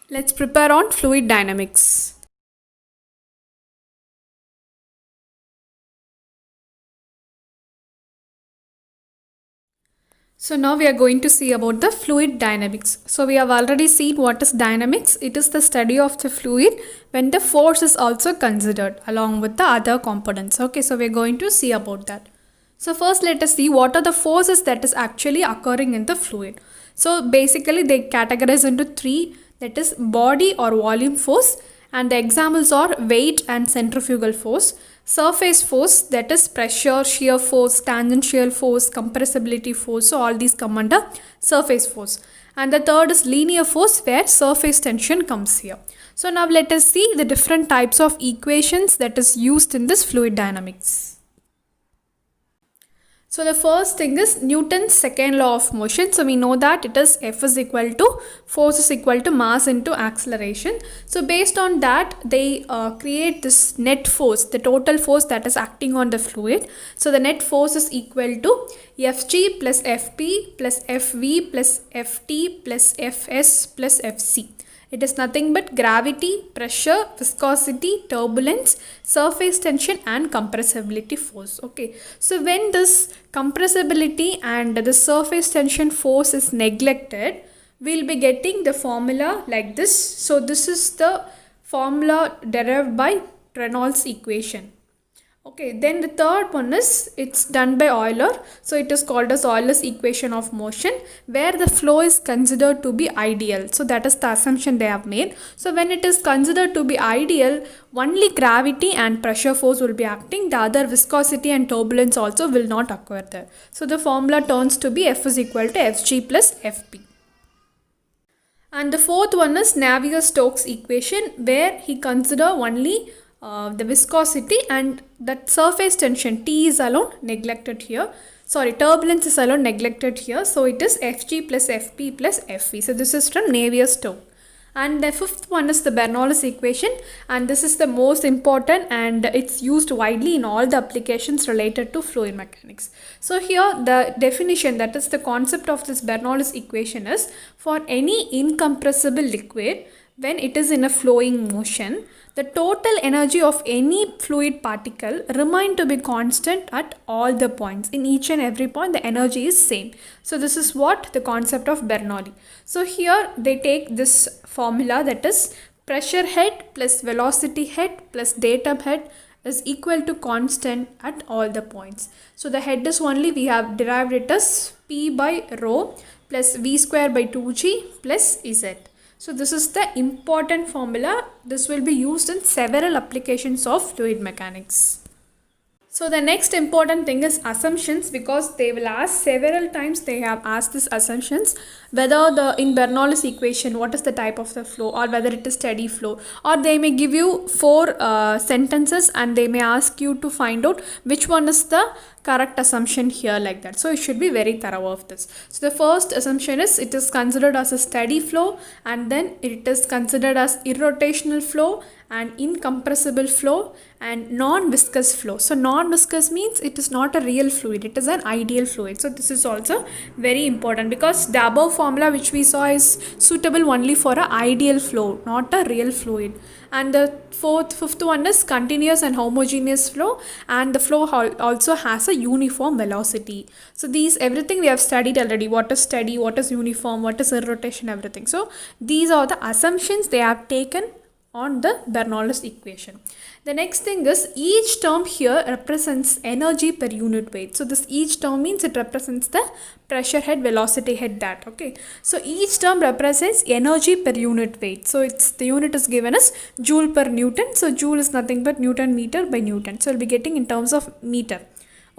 Let's prepare on fluid dynamics. So now we are going to see about the fluid dynamics. So we have already seen what is dynamics. It is the study of the fluid when the force is also considered along with the other components. Okay, so we are going to see about that. So first let us see what are the forces that is actually occurring in the fluid. So basically they categorize into three, that is body or volume force, and the examples are weight and centrifugal force, surface force, that is pressure, shear force, tangential force, compressibility force. So all these come under surface force. And the third is linear force, where surface tension comes here. So now let us see the different types of equations that is used in this fluid dynamics. So the first thing is Newton's second law of motion. So we know that it is F is equal to force is equal to mass into acceleration. So based on that, they create this net force, the total force that is acting on the fluid. So the net force is equal to Fg plus Fp plus Fv plus Ft plus Fs plus Fc. It is nothing but gravity, pressure, viscosity, turbulence, surface tension and compressibility force. Okay. So when this compressibility and the surface tension force is neglected, we'll be getting the formula like this. So this is the formula derived by Reynolds equation. Okay, then the third one is, it's done by Euler. So it is called as Euler's equation of motion, where the flow is considered to be ideal. So that is the assumption they have made. So when it is considered to be ideal, only gravity and pressure force will be acting. The other viscosity and turbulence also will not occur there. So the formula turns to be F is equal to Fg plus Fp. And the fourth one is Navier-Stokes equation, where he consider only the viscosity, and that surface tension T is alone neglected here. Sorry, turbulence is alone neglected here. So it is Fg plus Fp plus Fe. So this is from Navier-Stokes. And the fifth one is the Bernoulli's equation, and this is the most important and it's used widely in all the applications related to fluid mechanics. So here the definition, that is the concept of this Bernoulli's equation, is for any incompressible liquid, when it is in a flowing motion, the total energy of any fluid particle remain to be constant at all the points. In each and every point, the energy is same. So this is what the concept of Bernoulli. So here they take this formula, that is pressure head plus velocity head plus datum head is equal to constant at all the points. So the head is only, we have derived it as P by rho plus V square by 2G plus Z. So this is the important formula. This will be used in several applications of fluid mechanics. So the next important thing is assumptions, because they will ask several times, they have asked these assumptions, whether in Bernoulli's equation what is the type of the flow, or whether it is steady flow, or they may give you four sentences and they may ask you to find out which one is the correct assumption here, like that. So you should be very thorough of this. So the first assumption is it is considered as a steady flow, and then it is considered as irrotational flow and incompressible flow and non-viscous flow. So non-viscous means it is not a real fluid, it is an ideal fluid. So this is also very important, because the above formula which we saw is suitable only for an ideal flow, not a real fluid. And the fifth one is continuous and homogeneous flow, and the flow also has a uniform velocity. So these, everything we have studied already, what is steady, what is uniform, what is irrotation, everything. So these are the assumptions they have taken on the Bernoulli's equation. The next thing is, each term here represents energy per unit weight. So this each term means it represents the pressure head, velocity head, that. Okay. So each term represents energy per unit weight. So it's, the unit is given as joule per Newton. So joule is nothing but Newton meter by Newton. So we'll be getting in terms of meter.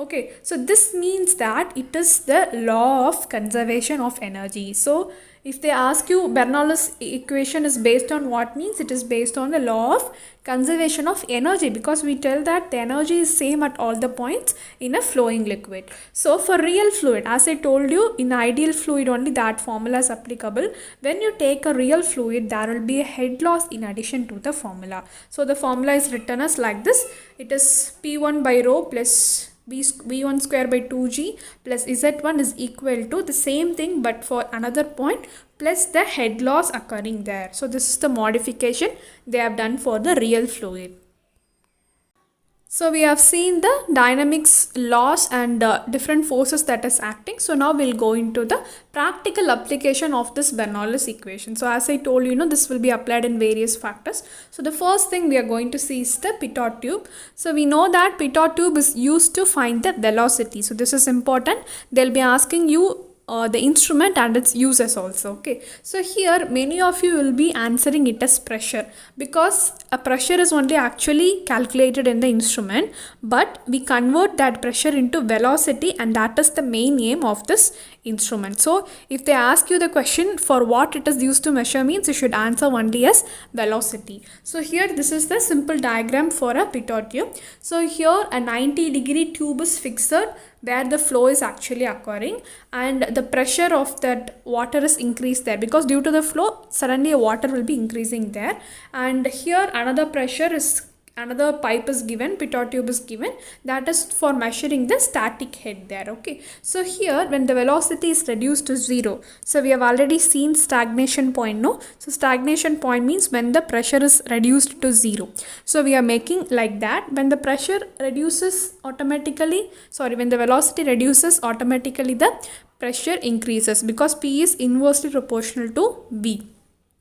Okay, so this means that it is the law of conservation of energy. So if they ask you Bernoulli's equation is based on what, means it is based on the law of conservation of energy, because we tell that the energy is same at all the points in a flowing liquid. So for real fluid, as I told you, in ideal fluid only that formula is applicable. When you take a real fluid, there will be a head loss in addition to the formula. So the formula is written as like this. It is P1 by rho plus v1 square by 2g plus z1 is equal to the same thing but for another point plus the head loss occurring there. So this is the modification they have done for the real fluid. So we have seen the dynamics laws and different forces that is acting. So now we'll go into the practical application of this Bernoulli's equation. So as I told you, this will be applied in various factors. So the first thing we are going to see is the pitot tube. So we know that pitot tube is used to find the velocity. So this is important. They'll be asking you the instrument and its uses also. Okay, so here many of you will be answering it as pressure because a pressure is only actually calculated in the instrument, but we convert that pressure into velocity and that is the main aim of this instrument. So if they ask you the question for what it is used to measure means you should answer only as velocity. So here this is the simple diagram for a pitot tube. So here a 90-degree tube is fixed where the flow is actually occurring and the pressure of that water is increased there because due to the flow suddenly water will be increasing there, and here another pressure is another pipe is given, pitot tube is given, that is for measuring the static head there. Okay, so here when the velocity is reduced to 0, so we have already seen stagnation point, no? So stagnation point means when the pressure is reduced to 0. So we are making like that when the pressure reduces automatically, when the velocity reduces automatically the pressure increases because P is inversely proportional to V.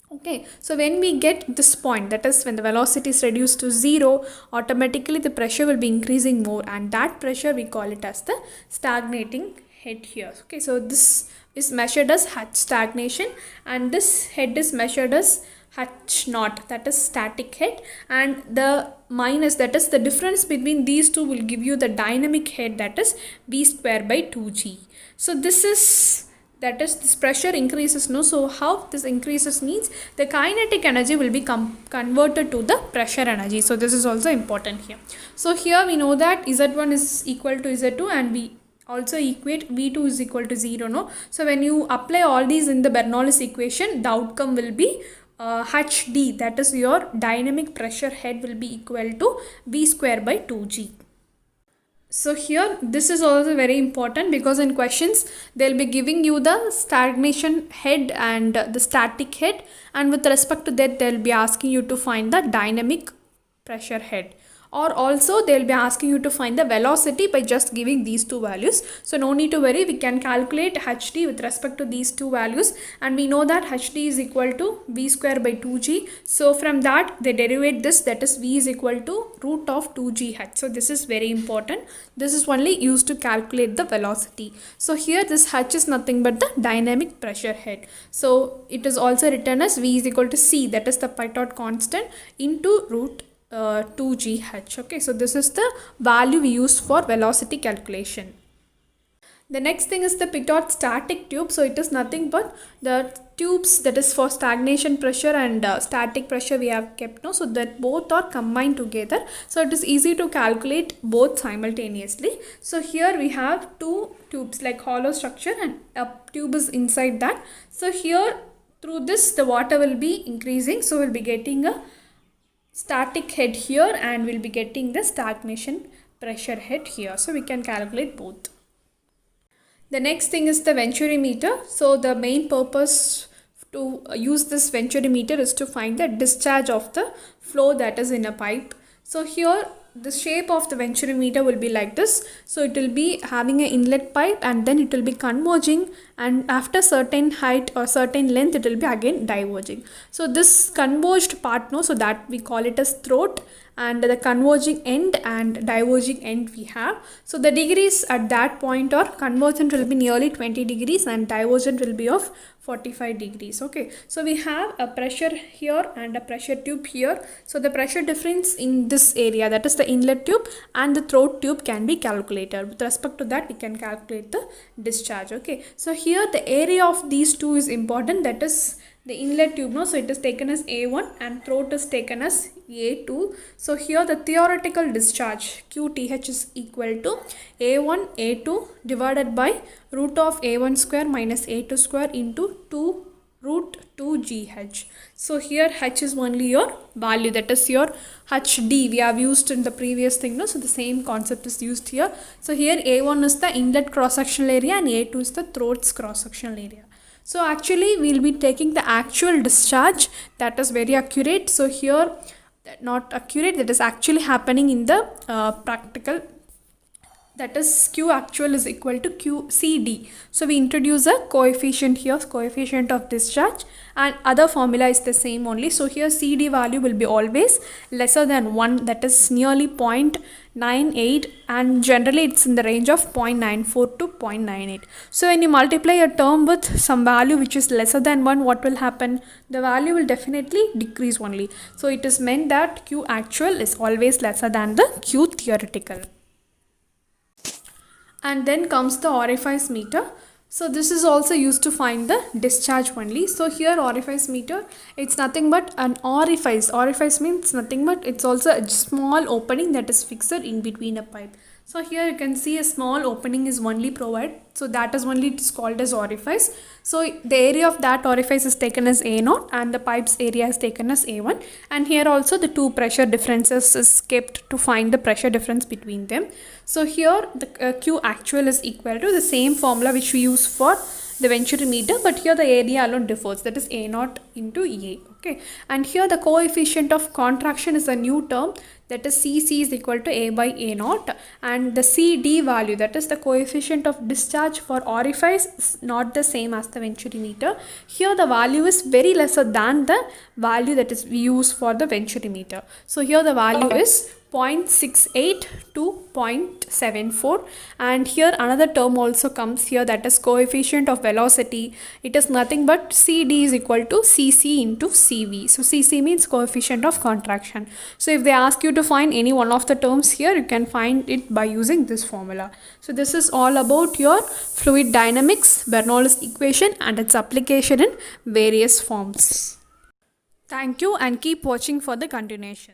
Okay, so when we get this point, that is when the velocity is reduced to 0, automatically the pressure will be increasing more and that pressure we call it as the stagnating head here. Okay, so this is measured as H stagnation and this head is measured as H naught, that is static head, and the minus, that is the difference between these two, will give you the dynamic head, that is V square by 2g. So this is, that is this pressure increases, no? So how this increases means the kinetic energy will be converted to the pressure energy. So this is also important here. So here we know that Z1 is equal to Z2 and we also equate V2 is equal to 0, no? So when you apply all these in the Bernoulli's equation, the outcome will be HD, that is your dynamic pressure head will be equal to V square by 2g. So here this is also very important because in questions they'll be giving you the stagnation head and the static head, and with respect to that they'll be asking you to find the dynamic pressure head, or also they'll be asking you to find the velocity by just giving these two values. So no need to worry, we can calculate HD with respect to these two values and we know that HD is equal to V square by 2g. So from that they derivate this, that is V is equal to root of 2gh. So this is very important. This is only used to calculate the velocity. So here this h is nothing but the dynamic pressure head. So it is also written as V is equal to C, that is the pitot constant, into root 2gh. Okay, so this is the value we use for velocity calculation. The next thing is the pitot static tube. So it is nothing but the tubes that is for stagnation pressure and static pressure we have kept, no? So that both are combined together. So it is easy to calculate both simultaneously. So here we have two tubes like hollow structure and a tube is inside that. So here through this the water will be increasing. So we'll be getting a static head here and we'll be getting the stagnation pressure head here. So we can calculate both. The next thing is the venturi meter. So the main purpose to use this venturi meter is to find the discharge of the flow that is in a pipe. So here the shape of the venturi meter will be like this. So it will be having an inlet pipe and then it will be converging, and after certain height or certain length it will be again diverging. So this converged part, no, so that we call it as throat, and the converging end and diverging end we have. So the degrees at that point or convergent will be nearly 20 degrees and divergent will be of 45 degrees. Okay, so we have a pressure here and a pressure tube here. So the pressure difference in this area, that is the inlet tube and the throat tube, can be calculated. With respect to that we can calculate the discharge. Okay, so here the area of these two is important, that is the inlet tube, no? So it is taken as A1 and throat is taken as A2. So here the theoretical discharge QTH is equal to A1 A2 divided by root of A1 square minus A2 square into 2 root 2 GH. So here H is only your value, that is your HD we have used in the previous thing, no? So the same concept is used here. So here A1 is the inlet cross-sectional area and A2 is the throat's cross-sectional area. So actually we'll be taking the actual discharge, that is very accurate. So here not accurate, that is actually happening in the practical, that is Q actual is equal to QCD. So we introduce a coefficient here, coefficient of discharge, and other formula is the same only. So here CD value will be always lesser than 1, that is nearly 0.98, and generally it's in the range of 0.94 to 0.98. So when you multiply a term with some value which is lesser than 1, what will happen? The value will definitely decrease only. So it is meant that Q actual is always lesser than the Q theoretical. And then comes the orifice meter. So this is also used to find the discharge only. So here orifice meter, it's nothing but an orifice. Orifice means nothing but it's also a small opening that is fixed in between a pipe. So here you can see a small opening is only provided. So that is only, it is called as orifice. So the area of that orifice is taken as A0 and the pipe's area is taken as A1. And here also the two pressure differences is kept to find the pressure difference between them. So here the Q actual is equal to the same formula which we use for the venturi meter, but here the area alone differs, that is A0 into A. Okay, and here the coefficient of contraction is a new term, that is CC is equal to A by A0, and the CD value, that is the coefficient of discharge for orifice, is not the same as the venturi meter. Here the value is very lesser than the value that is we use for the venturi meter. So here the value is 0.68 to 0.74, and here another term also comes here, that is coefficient of velocity. It is nothing but CD is equal to CC into CV. So CC means coefficient of contraction. So if they ask you to find any one of the terms here, you can find it by using this formula. So this is all about your fluid dynamics, Bernoulli's equation and its application in various forms. Thank you and keep watching for the continuation.